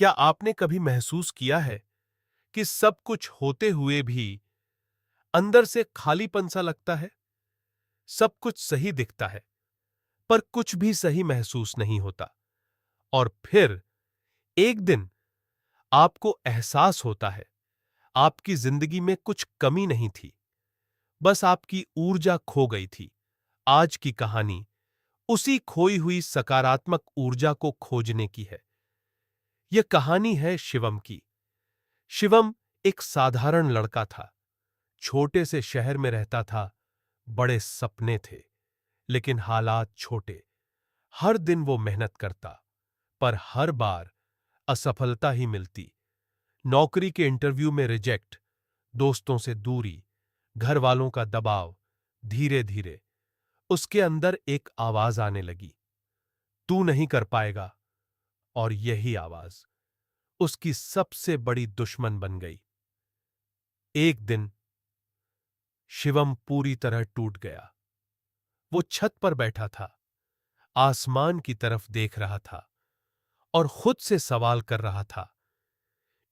क्या आपने कभी महसूस किया है कि सब कुछ होते हुए भी अंदर से खालीपन सा लगता है? सब कुछ सही दिखता है, पर कुछ भी सही महसूस नहीं होता। और फिर एक दिन आपको एहसास होता है, आपकी जिंदगी में कुछ कमी नहीं थी, बस आपकी ऊर्जा खो गई थी। आज की कहानी उसी खोई हुई सकारात्मक ऊर्जा को खोजने की है। यह कहानी है शिवम की। शिवम एक साधारण लड़का था। छोटे से शहर में रहता था, बड़े सपने थे, लेकिन हालात छोटे। हर दिन वो मेहनत करता, पर हर बार असफलता ही मिलती। नौकरी के इंटरव्यू में रिजेक्ट, दोस्तों से दूरी, घर वालों का दबाव। धीरे धीरे उसके अंदर एक आवाज आने लगी, तू नहीं कर पाएगा। और यही आवाज उसकी सबसे बड़ी दुश्मन बन गई। एक दिन शिवम पूरी तरह टूट गया। वो छत पर बैठा था, आसमान की तरफ देख रहा था और खुद से सवाल कर रहा था,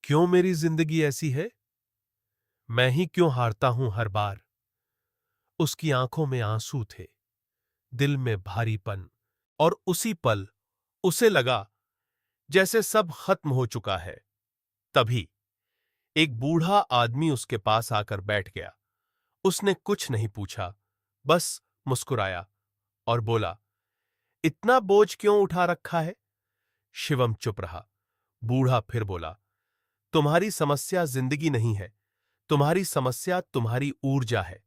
क्यों मेरी जिंदगी ऐसी है? मैं ही क्यों हारता हूं हर बार? उसकी आंखों में आंसू थे, दिल में भारीपन। और उसी पल उसे लगा जैसे सब खत्म हो चुका है। तभी एक बूढ़ा आदमी उसके पास आकर बैठ गया। उसने कुछ नहीं पूछा, बस मुस्कुराया और बोला, इतना बोझ क्यों उठा रखा है? शिवम चुप रहा। बूढ़ा फिर बोला, तुम्हारी समस्या जिंदगी नहीं है, तुम्हारी समस्या तुम्हारी ऊर्जा है।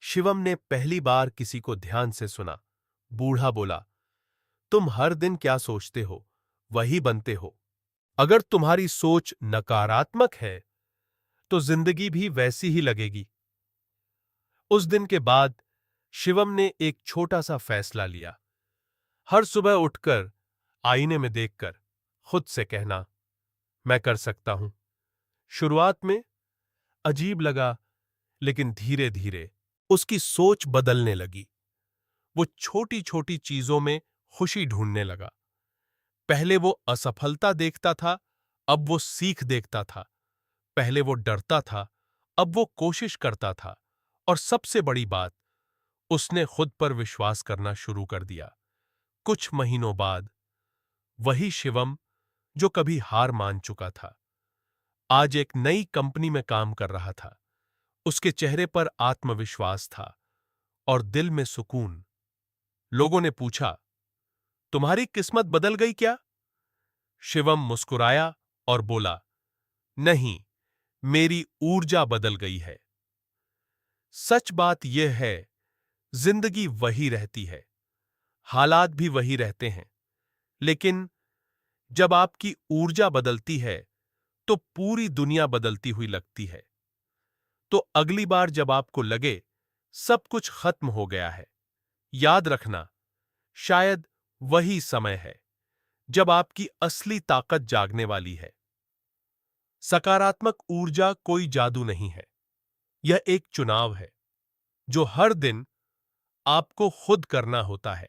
शिवम ने पहली बार किसी को ध्यान से सुना। बूढ़ा बोला, तुम हर दिन क्या सोचते हो, वही बनते हो। अगर तुम्हारी सोच नकारात्मक है, तो जिंदगी भी वैसी ही लगेगी। उस दिन के बाद शिवम ने एक छोटा सा फैसला लिया। हर सुबह उठकर आईने में देखकर खुद से कहना, मैं कर सकता हूं। शुरुआत में अजीब लगा, लेकिन धीरे धीरे उसकी सोच बदलने लगी। वो छोटी छोटी चीजों में खुशी ढूंढने लगा। पहले वो असफलता देखता था, अब वो सीख देखता था। पहले वो डरता था, अब वो कोशिश करता था। और सबसे बड़ी बात, उसने खुद पर विश्वास करना शुरू कर दिया। कुछ महीनों बाद वही शिवम जो कभी हार मान चुका था, आज एक नई कंपनी में काम कर रहा था। उसके चेहरे पर आत्मविश्वास था और दिल में सुकून। लोगों ने पूछा, तुम्हारी किस्मत बदल गई क्या? शिवम मुस्कुराया और बोला, नहीं, मेरी ऊर्जा बदल गई है। सच बात यह है, जिंदगी वही रहती है, हालात भी वही रहते हैं, लेकिन जब आपकी ऊर्जा बदलती है, तो पूरी दुनिया बदलती हुई लगती है। तो अगली बार जब आपको लगे सब कुछ खत्म हो गया है, याद रखना, शायद वही समय है जब आपकी असली ताकत जागने वाली है। सकारात्मक ऊर्जा कोई जादू नहीं है, यह एक चुनाव है जो हर दिन आपको खुद करना होता है।